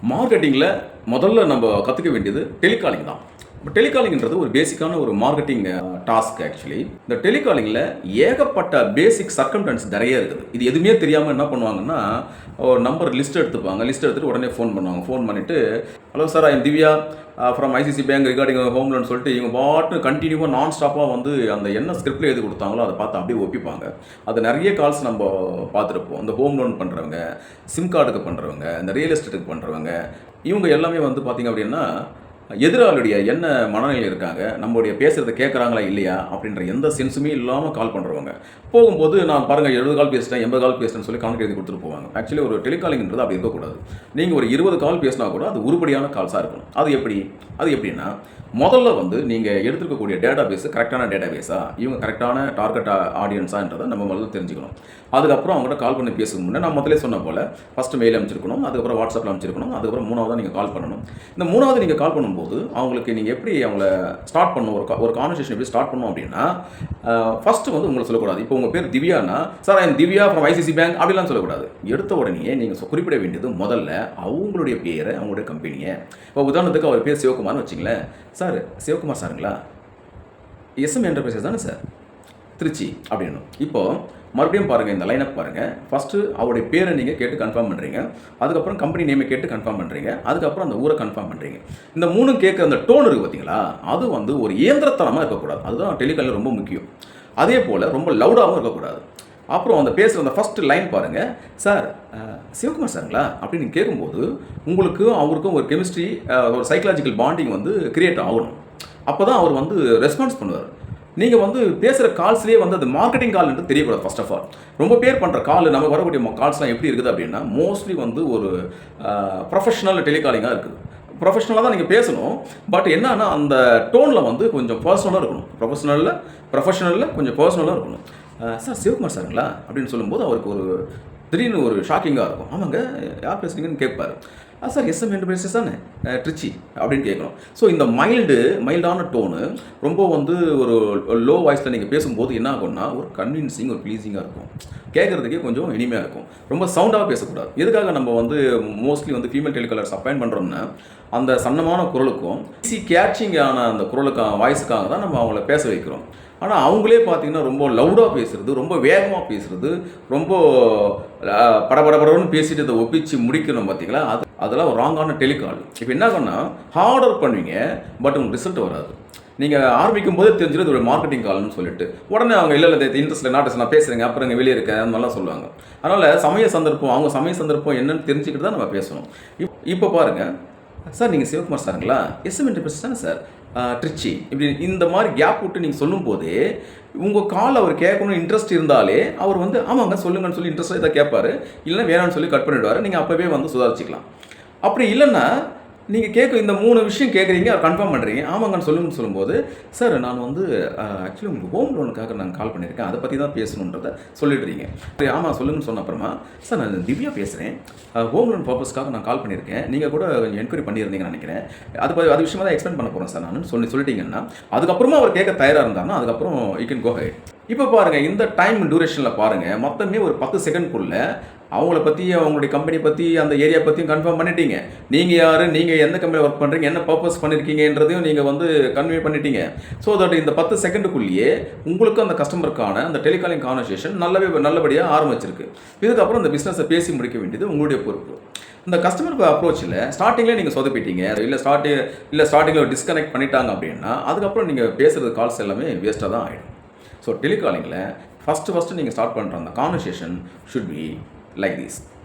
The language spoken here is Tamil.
மார்க்கெட்டிங்கில் முதல்ல நம்ம கற்றுக்க வேண்டியது டெலிகாலிங் தான். இப்போ டெலிகாலிங்கிறது ஒரு பேசிக்கான ஒரு மார்க்கெட்டிங் டாஸ்க். ஆக்சுவலி இந்த டெலிகாலிங்கில் ஏகப்பட்ட பேசிக் சர்க்கம்டன்ஸ் நிறைய இருக்குது. இது எதுவுமே தெரியாமல் என்ன பண்ணுவாங்கன்னா, ஒரு நம்பர் லிஸ்ட் எடுத்துப்பாங்க. லிஸ்ட் எடுத்துகிட்டு உடனே ஃபோன் பண்ணுவாங்க. ஃபோன் பண்ணிவிட்டு, hello sir, I am Divya from ICICI bank regarding home loan சொல்லிட்டு இவங்க பாட்டு கண்டினியூவாக நான் ஸ்டாப்பாக வந்து அந்த என்ன ஸ்கிரிப்டில் எழுதி கொடுத்தாங்களோ அதை பார்த்து அப்படியே ஒப்பிப்பாங்க. அது நிறைய கால்ஸ் நம்ம பார்த்துருப்போம். இந்த ஹோம் லோன் பண்ணுறவங்க, சிம் கார்டுக்கு பண்ணுறவங்க, இந்த ரியல் எஸ்டேட்டுக்கு பண்ணுறவங்க, இவங்க எல்லாமே வந்து பார்த்திங்க அப்படின்னா எதிராளுடைய என்ன மனநிலையில் இருக்காங்க, நம்மளுடைய பேசுகிறத கேட்குறாங்களா இல்லையா அப்படின்ற எந்த சென்ஸுமே இல்லாமல் கால் பண்ணுறவங்க. போகும்போது நான் பாருங்கள் 70 கால் பேசிட்டேன், 80 கால் பேசுகிறேன்னு சொல்லி கணக்கு எழுதி கொடுத்துட்டு போவாங்க. ஆக்சுவலி ஒரு டெலிகாலிங்கிறது அப்படி இருக்கக்கூடாது. நீங்கள் ஒரு 20 கால் பேசினா கூட அது உருப்படியான கால்ஸாக இருக்கணும். அது எப்படின்னா, முதல்ல வந்து நீங்கள் எடுத்துருக்கக்கூடிய டேட்டா பேஸு கரெக்டான டேட்டா பேஸா, இவங்க கரெக்டான டார்கெட் ஆடியன்ஸான்றதை நம்ம முதல்ல தெரிஞ்சுக்கணும். அதுக்கப்புறம் அவங்கள்ட்ட கால் பண்ணி பேசுக்கு முன்னே நான் முதலே சொன்ன போல் ஃபஸ்ட்டு மெயில் அமைச்சிருக்கணும், அதுக்கப்புறம் வாட்ஸ்அப்பில் அமைச்சிருக்கணும், அதுக்கப்புறம் மூணாவதாக நீங்கள் கால் பண்ணணும். இந்த மூணாவது நீங்கள் கால் பண்ணும்போது அவங்களுக்கு நீங்கள் எப்படி அவங்கள ஸ்டார்ட் பண்ணணும், ஒரு கான்வர்சேஷன் எப்படி ஸ்டார்ட் பண்ணணும் அப்படின்னா, ஃபஸ்ட்டு வந்து உங்களை சொல்லக்கூடாது. இப்போ உங்கள் பேர் திவ்யானா, sir I am Divya from ICICI bank அப்படிலாம் சொல்லக்கூடாது. எடுத்த உடனே நீங்கள் குறிப்பிட வேண்டியது முதல்ல அவங்களுடைய பேரை, அவங்களுடைய கம்பெனியை. இப்போ உதாரணத்துக்கு அவர் பேர் சிவகுமார்னு வச்சிங்களேன். சார் சிவகுமார் சாருங்களா, எஸ்எம் என்டர்பிரைசஸ் தானே சார், திருச்சி அப்படின்னும். இப்போது மறுபடியும் பாருங்கள், இந்த லைனப் பாருங்கள். ஃபஸ்ட்டு அவருடைய பேரை நீங்கள் கேட்டு கன்ஃபார்ம் பண்ணுறீங்க, அதுக்கப்புறம் கம்பெனி நேமை கேட்டு கன்ஃபார்ம் பண்ணுறீங்க, அதுக்கப்புறம் அந்த ஊரை கன்ஃபார்ம் பண்ணுறீங்க. இந்த மூணும் கேட்குற அந்த டோன் இருக்குது பார்த்தீங்களா, அது வந்து ஒரு இயந்திரத்தனமாக இருக்கக்கூடாது. அதுதான் டெலிகாலில் ரொம்ப முக்கியம். அதே போல் ரொம்ப லவுடாகவும் இருக்கக்கூடாது. அப்புறம் அந்த பேசுகிற அந்த ஃபஸ்ட்டு லைன் பாருங்கள். சார் சிவகுமார் சாருங்களா அப்படின்னு நீங்கள் கேட்கும்போது உங்களுக்கு அவருக்கும் ஒரு கெமிஸ்ட்ரி, ஒரு சைக்கலாஜிக்கல் பாண்டிங் வந்து கிரியேட் ஆகணும். அப்போ தான் அவர் வந்து ரெஸ்பான்ஸ் பண்ணுவார். நீங்கள் வந்து பேசுகிற கால்ஸ்லேயே வந்து அது மார்க்கெட்டிங் கால்ன்றது தெரியக்கூடாது. ஃபர்ஸ்ட் ஆஃப் ஆல் ரொம்ப பேர் பண்ணுற கால், நம்ம வரக்கூடிய கால்ஸ்லாம் எப்படி இருக்குது அப்படின்னா, மோஸ்ட்லி வந்து ஒரு ப்ரொஃபஷனல் டெலிகாலிங்காக இருக்குது. ப்ரொஃபஷனலாக தான் நீங்கள் பேசணும். பட் என்னன்னா அந்த டோனில் வந்து கொஞ்சம் பர்சனலாக இருக்கணும். ப்ரொஃபஷனலில் கொஞ்சம் பர்சனலாக இருக்கணும். சார் சிவகுமார் சாருங்களா அப்படின்னு சொல்லும்போது அவருக்கு ஒரு திடீர்னு ஒரு ஷாக்கிங்காக இருக்கும். ஆமாங்க, யார் பேசுகிறீங்கன்னு கேட்பார். சார் எஸ்எம் என்டர்பிரைசஸ் தானே, திருச்சி அப்படின்னு கேட்கணும். ஸோ இந்த மைல்டான டோனு ரொம்ப வந்து ஒரு லோ வாய்ஸில் நீங்கள் பேசும்போது என்ன ஆகும்னா, ஒரு கன்வின்சிங், ஒரு ப்ளீஸிங்காக இருக்கும். கேட்குறதுக்கே கொஞ்சம் இனிமையாக இருக்கும். ரொம்ப சவுண்டாக பேசக்கூடாது. எதுக்காக நம்ம வந்து மோஸ்ட்லி வந்து ஃபீமேல் டெலிகாலர்ஸ் அப்பாயின்ட் பண்ணுறோம்னா, அந்த சன்னமான குரலுக்கும் கேட்சிங்கான அந்த குரலுக்கான வாய்ஸுக்காக தான் நம்ம அவங்கள பேச வைக்கிறோம். ஆனால் அவங்களே பார்த்தீங்கன்னா ரொம்ப லவுடாக பேசுகிறது, ரொம்ப வேகமாக பேசுகிறது, ரொம்ப படபடபடன்னு பேசிட்டு இதை ஒப்பிச்சு முடிக்கணும் பார்த்தீங்களா, அதெல்லாம் ஒரு ராங்கான டெலிகால். இப்போ என்ன பண்ணால் ஹார்ட் ஒர்க் பண்ணுவீங்க, பட் உங்களுக்கு ரிசல்ட் வராது. நீங்கள் ஆரம்பிக்கும் போதே தெரிஞ்சிடும் ஒரு மார்க்கெட்டிங் கால்னு சொல்லிட்டு உடனே அவங்க இல்லை இன்ட்ரெஸ்ட்டில் நான் பேசுகிறேங்க, அப்புறம் இங்கே வெளியே இருக்கேன் அந்த மாதிரிலாம் சொல்லுவாங்க. அதனால் அவங்க சமய சந்தர்ப்பம் என்னன்னு தெரிஞ்சுக்கிட்டு தான் நம்ம பேசணும். இப்போ பாருங்கள், சார் நீங்கள் சிவகுமார் சாருங்களா, எஸ்எம் என்டர்பிரைசஸ் தானே சார், திருச்சி இப்படி இந்த மாதிரி கேப் விட்டு நீங்கள் சொல்லும்போதே உங்கள் கால் அவர் கேட்கணும்னு இன்ட்ரெஸ்ட் இருந்தாலே அவர் வந்து ஆமாங்க சொல்லுங்கன்னு சொல்லி இன்ட்ரெஸ்ட்டாக இதை கேட்பார். இல்லைன்னா வேணான்னு சொல்லி கட் பண்ணிவிடுவார். நீங்கள் அப்போவே வந்து சுதாரிச்சிக்கலாம். அப்படி இல்லைன்னா நீங்கள் இந்த 3 விஷயம் கேட்குறீங்க, அவர் கன்ஃபார்ம் பண்ணுறீங்க, ஆமாங்கன்னு சொல்லும்போது, சார் நான் வந்து ஆக்சுவலி உங்களுக்கு ஹோம் லோனுக்காக நான் கால் பண்ணியிருக்கேன், அதை பற்றி தான் பேசணுன்றதை சொல்லிடுறீங்க. ஆமாம் சொல்லுங்கன்னு சொன்ன அப்புறமா, சார் நான் திவ்யா பேசுகிறேன், ஹோம் லோன் பர்பஸ்க்காக நான் கால் பண்ணியிருக்கேன், நீங்கள் கூட கொஞ்சம் என்கொயரி பண்ணியிருந்தீங்கன்னு நினைக்கிறேன், அது விஷயமாக தான் எக்ஸ்பிளைன் பண்ண போகிறேன் சார் நான் சொல்லிட்டீங்கன்னா, அதுக்கப்புறமா அவர் கேட்க தயாராக இருந்தாருன்னா அதுக்கப்புறம் யூ கேன் கோ ஹெட். இப்போ பாருங்கள், இந்த டைம் டியூரேஷனில் பாருங்கள், மொத்தமே ஒரு 10 செகண்ட்குள்ளே அவங்கள பற்றி, அவங்களுடைய கம்பெனி பற்றி, அந்த ஏரியா பற்றியும் கன்ஃபார்ம் பண்ணிட்டீங்க. நீங்கள் யார், நீங்கள் எந்த கம்பெனியில் ஒர்க் பண்ணுறீங்க, என்ன பர்பஸ் பண்ணியிருக்கீங்கன்றதையும் நீங்கள் வந்து கன்வே பண்ணிட்டீங்க. ஸோ தட் இந்த 10 செகண்டுக்குள்ளேயே உங்களுக்கு அந்த கஸ்டமருக்கான அந்த டெலிகாலிங் கான்வர்சேஷன் நல்லபடியாக ஆரம்பிச்சிருக்கு. இதுக்கப்புறம் இந்த பிஸ்னஸை பேசி முடிக்க வேண்டியது உங்களுடைய பொறுப்பு. இந்த கஸ்டமருக்கு அப்ரோச்சில் ஸ்டார்டிங்லேயே நீங்கள் சொதப்பிட்டீங்க, இல்லை ஸ்டார்டிங்கில் டிஸ்கனெக்ட் பண்ணிட்டாங்க அப்படின்னா அதுக்கப்புறம் நீங்கள் பேசுகிறது கால்ஸ் எல்லாமே வேஸ்ட்டாக தான் ஆகிடும். ஸோ டெலிகாலிங்கில் ஃபஸ்ட்டு நீங்கள் ஸ்டார்ட் பண்ணுற அந்த conversation should be like this.